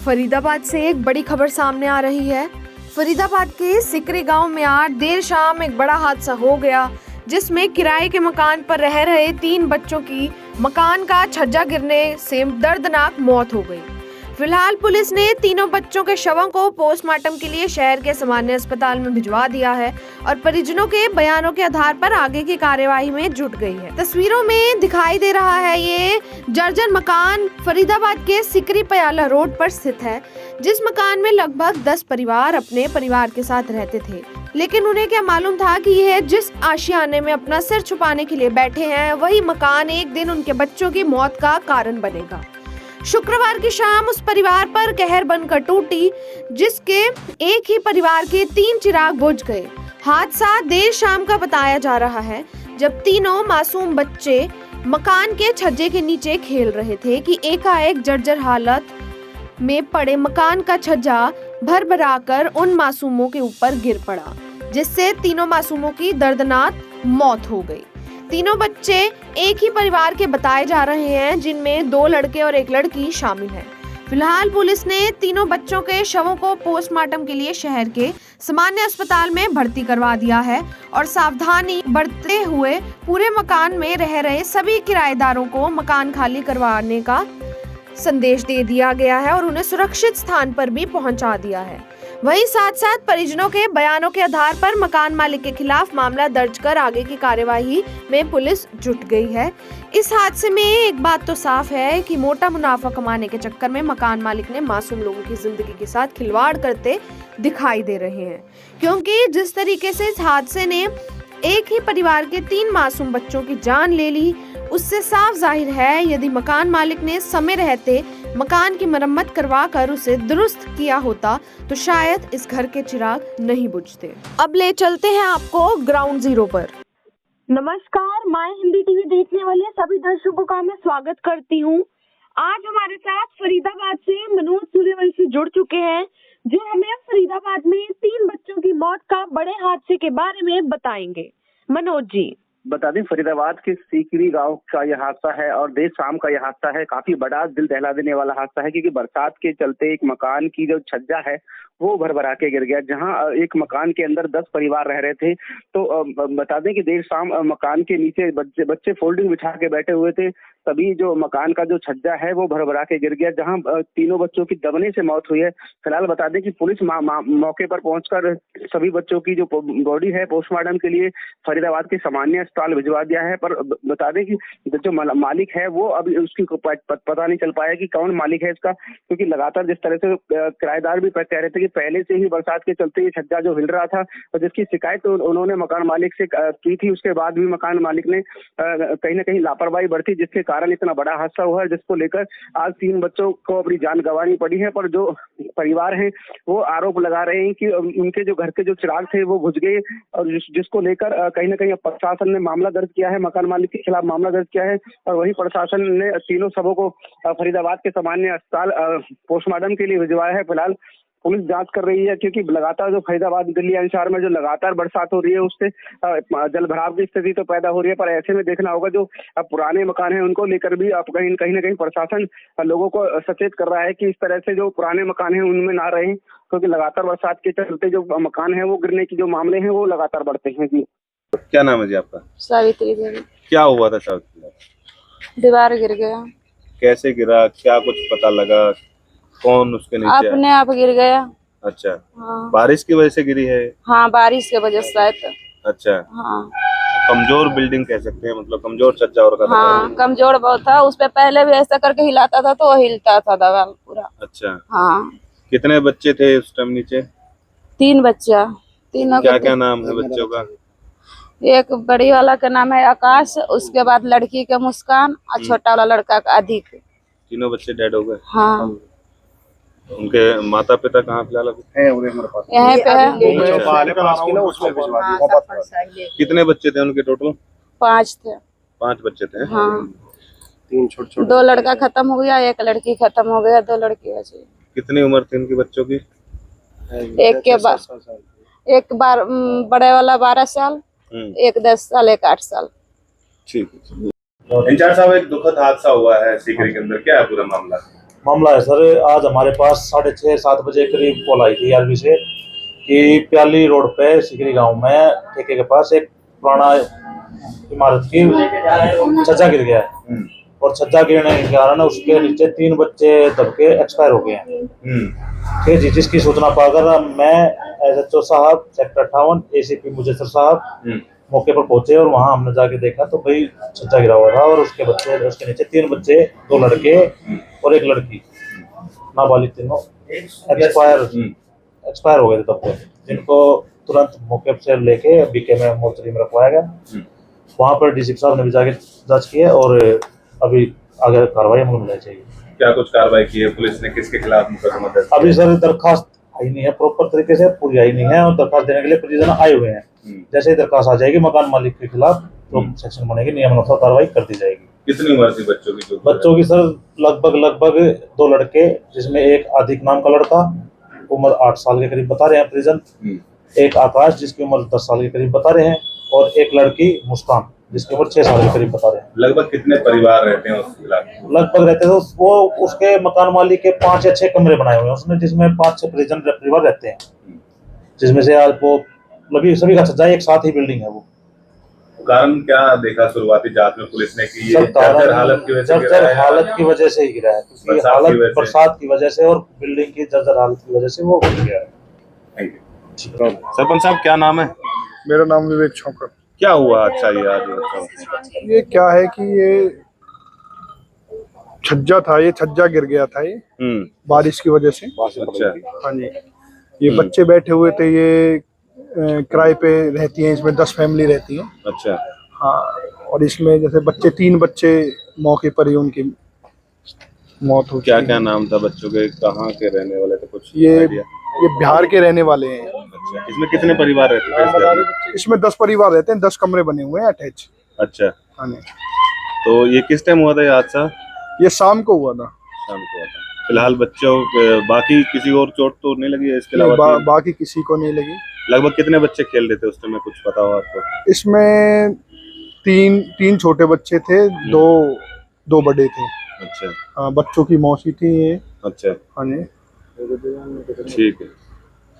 फरीदाबाद से एक बड़ी खबर सामने आ रही है। फरीदाबाद के सिकरी गांव में आज देर शाम एक बड़ा हादसा हो गया, जिसमें किराए के मकान पर रह रहे 3 बच्चों की मकान का छज्जा गिरने से दर्दनाक मौत हो गई। फिलहाल पुलिस ने तीनों बच्चों के शवों को पोस्टमार्टम के लिए शहर के सामान्य अस्पताल में भिजवा दिया है और परिजनों के बयानों के आधार पर आगे की कार्यवाही में जुट गई है। तस्वीरों में दिखाई दे रहा है ये जर्जर मकान फरीदाबाद के सिकरी पयाला रोड पर स्थित है, जिस मकान में लगभग 10 परिवार अपने परिवार के साथ रहते थे। लेकिन उन्हें क्या मालूम था कि यह जिस आशियाने में अपना सिर छुपाने के लिए बैठे हैं, वही मकान एक दिन उनके बच्चों की मौत का कारण बनेगा। शुक्रवार की शाम उस परिवार पर कहर बनकर टूटी, जिसके एक ही परिवार के 3 चिराग बुझ गए। हादसा देर शाम का बताया जा रहा है, जब तीनों मासूम बच्चे मकान के छज्जे के नीचे खेल रहे थे कि एकाएक जर्जर हालत में पड़े मकान का छज्जा भरभराकर उन मासूमों के ऊपर गिर पड़ा, जिससे तीनों मासूमों की दर्दनाक मौत हो गई। तीनों बच्चे एक ही परिवार के बताए जा रहे हैं, जिनमें 2 लड़के और 1 लड़की शामिल है। फिलहाल पुलिस ने तीनों बच्चों के शवों को पोस्टमार्टम के लिए शहर के सामान्य अस्पताल में भर्ती करवा दिया है और सावधानी बरतते हुए पूरे मकान में रह रहे सभी किराएदारों को मकान खाली करवाने का संदेश दे दिया गया है और उन्हें सुरक्षित स्थान पर भी पहुंचा दिया है। वहीं साथ साथ परिजनों के बयानों के आधार पर मकान मालिक के खिलाफ मामला दर्ज कर आगे की कार्यवाही में पुलिस जुट गई है। इस हादसे में एक बात तो साफ है कि मोटा मुनाफा कमाने के चक्कर में मकान मालिक ने मासूम लोगों की जिंदगी के साथ खिलवाड़ करते दिखाई दे रहे हैं, क्योंकि जिस तरीके से इस हादसे ने एक ही परिवार के 3 मासूम बच्चों की जान ले ली, उससे साफ जाहिर है यदि मकान मालिक ने समय रहते मकान की मरम्मत करवा कर उसे दुरुस्त किया होता तो शायद इस घर के चिराग नहीं बुझते। अब ले चलते हैं आपको ग्राउंड जीरो पर। नमस्कार, माय हिंदी टीवी देखने वाले सभी दर्शकों का मैं स्वागत करती हूँ। आज हमारे साथ फरीदाबाद से मनोज सूर्यवंशी जुड़ चुके हैं, जो हमें फरीदाबाद में 3 बच्चों की मौत का बड़े हादसे के बारे में बताएंगे। मनोज जी बता दें, फरीदाबाद के सीकरी गांव का यह हादसा है और देर शाम का यह हादसा है। काफी बड़ा दिल दहला देने वाला हादसा है, क्योंकि बरसात के चलते एक मकान की जो छज्जा है वो भरभरा के गिर गया, जहां एक मकान के अंदर 10 परिवार रह रहे थे। तो बता दें कि देर शाम मकान के नीचे बच्चे फोल्डिंग बिछा के बैठे हुए थे, तभी जो मकान का जो छज्जा है वो भरभरा के गिर गया, जहां तीनों बच्चों की दबने से मौत हुई है। फिलहाल बता दें कि पुलिस मौके पर पहुंचकर सभी बच्चों की जो बॉडी है पोस्टमार्टम के लिए फरीदाबाद के सामान्य अस्पताल भिजवा दिया है। पर बता दें कि जो मालिक है वो अभी उसकी पता नहीं चल पाया कि कौन मालिक है इसका, क्योंकि लगातार जिस तरह से किराएदार भी कह रहे थे कि पहले से ही बरसात के चलते ये छज्जा जो हिल रहा था और जिसकी शिकायत तो उन्होंने मकान मालिक से की थी, उसके बाद भी मकान मालिक ने कहीं ना कहीं लापरवाही बरती, जिसके कारण इतना बड़ा हादसा हुआ है, जिसको लेकर आज 3 बच्चों को अपनी जान गंवानी पड़ी है। पर जो परिवार है वो आरोप लगा रहे हैं कि उनके जो घर के जो चिराग थे वो बुझ गए, और जिसको लेकर कहीं ना कहीं प्रशासन ने मामला दर्ज किया है, मकान मालिक के खिलाफ मामला दर्ज किया है। और वहीं प्रशासन ने तीनों शवों को फरीदाबाद के सामान्य अस्पताल पोस्टमार्टम के लिए भिजवाया है। फिलहाल पुलिस जांच कर रही है, क्योंकि लगातार जो फरीदाबाद दिल्ली अंसार में जो लगातार बरसात हो रही है उससे जल भराव की स्थिति तो पैदा हो रही है। पर ऐसे में देखना होगा जो पुराने मकान हैं उनको लेकर भी आप कहीं ना कहीं प्रशासन लोगों को सचेत कर रहा है कि इस तरह से जो पुराने मकान हैं उनमें ना रहें, क्योंकि लगातार बरसात के चलते जो मकान है वो गिरने की जो मामले हैं वो लगातार बढ़ते हैं। जी, क्या नाम है जी आपका? सावित्री देवी। क्या हुआ था सावित्री? दीवार गिर गया। कैसे गिरा, क्या कुछ पता लगा? कौन उसके नीचे? अपने आप गिर गया। अच्छा। हाँ। बारिश की वजह से गिरी है? हाँ, बारिश की वजह से शायद। अच्छा। हाँ। कमजोर बिल्डिंग कह सकते हैं, मतलब कमजोर छज्जा और का। हाँ, कमजोर बहुत था। उस पे पहले भी ऐसा करके हिलाता था तो हिलता था दीवार पूरा। अच्छा। हाँ। कितने बच्चे थे उस टाइम नीचे? 3 बच्चा। तीनों क्या क्या नाम है बच्चों का? एक बड़ी वाला का नाम है आकाश, उसके बाद लड़की का मुस्कान और छोटा वाला लड़का का अधिक। तीनों बच्चे डेड हो गए? हाँ। उनके माता पिता कहाँ फिलहाल है? यहाँ पे है। कितने बच्चे थे उनके टोटल? 5 थे। 5 बच्चे थे। हाँ। 3 छोटे 2 लड़का खत्म हो गया, 1 लड़की खत्म हो गया, 2 लड़की बची। कितनी उम्र थी उनके बच्चों की? एक बार बड़े वाला 12 साल, एक 10 साल, एक 8 साल। ठीक है। इंचार्ज साहब, एक दुखद हादसा हुआ है सीकरी के अंदर, क्या है पूरा मामला? मामला है सर, आज हमारे पास 6:30-7 बजे करीब कॉल आई थी आरबी से कि प्याली रोड पे सिकरी गांव में ठेके के पास एक पुराना इमारत की छज्जा गिर गया है और छज्जा गिरने के कारण उसके नीचे 3 बच्चे दब के एक्सपायर हो गए हैं। ठीक है, जिसकी सूचना पाकर मैं SHO साहब सेक्टर 58 ACP मुजस्सर साहब मौके पर पहुंचे और वहां हमने जाके देखा तो भाई छज्जा गिरा हुआ था और उसके नीचे 3 बच्चे, 2 लड़के और 1 लड़की, नाबालिग तीनों एक्सपायर हो गए थे तब तक, जिनको तुरंत मौके से लेके बीके में मोर्चरी में रखवाया गया। वहां पर डीसी साहब ने भी जाके जांच की है और अभी आगे कार्रवाई अमल में चाहिए। क्या कुछ कार्रवाई की है पुलिस ने, किसके खिलाफ मुकदमा दर्ज? अभी सर दरखास्त आई नहीं है, प्रॉपर तरीके से पूरी आई नहीं है और दरखास्त देने के लिए परिजन आए हुए हैं। जैसे ही दरखास्त आ जाएगी मकान मालिक के खिलाफ जो सेक्शन बनेगी नियमानुसार कार्रवाई कर दी जाएगी। कितनी उम्र थी बच्चों की? बच्चों की सर लगभग 2 लड़के, जिसमें एक आदिक नाम का लड़का उम्र 8 साल के करीब बता रहे हैं परिजन, एक आकाश जिसकी उम्र 10 साल के करीब बता रहे हैं और एक लड़की मुस्कान जिसकी उम्र 6 साल के करीब बता रहे हैं। लगभग कितने परिवार रहते हैं उस इलाके में? लगभग रहते हैं वो उसके मकान मालिक के 5 या 6 कमरे बनाए हुए हैं उसने, जिसमें 5-6 परिवार रहते हैं, जिसमें से आज वो सभी का छज्जा एक साथ ही बिल्डिंग है। वो कारण क्या देखा शुरुआती जांच में पुलिस ने कि ये जर्जर हालत की वजह से ही गिरा है, क्योंकि बरसात की वजह से और बिल्डिंग की जर्जर हालत की वजह से वो गिर गया है। सरपंच साहब क्या नाम है? मेरा नाम विवेक छौकर। क्या हुआ? अच्छा, ये आज ये क्या है कि ये छज्जा था, ये छज्जा गिर गया था ये बारिश की वजह से। अच्छा। हाँ जी, ये बच्चे बैठे हुए थे, ये किराए पे रहती हैं, इसमें 10 फैमिली रहती हैं। अच्छा। हाँ, और इसमें जैसे 3 बच्चे मौके पर ही उनकी मौत हो। क्या नाम था बच्चों के, कहाँ के रहने वाले थे, कुछ ये बिहार के रहने वाले हैं। अच्छा, इसमें कितने परिवार रहते हैं? इसमें 10 परिवार रहते हैं, 10 कमरे बने हुए हैं अटैच। अच्छा। हाँ, तो ये किस टाइम हुआ था ये हादसा? ये शाम को हुआ था। शाम को हुआ था। फिलहाल बच्चों बाकी किसी और चोट तो नहीं लगी है इसके अलावा? बाकी किसी को नहीं लगी। लगभग कितने बच्चे खेल रहे थे उस टाइम, कुछ पता हो आपको? इसमें 3 छोटे बच्चे थे, 2 बड़े थे। अच्छा। हाँ, बच्चों की मौसी थी ये। अच्छा। हाँ जी, ठीक है।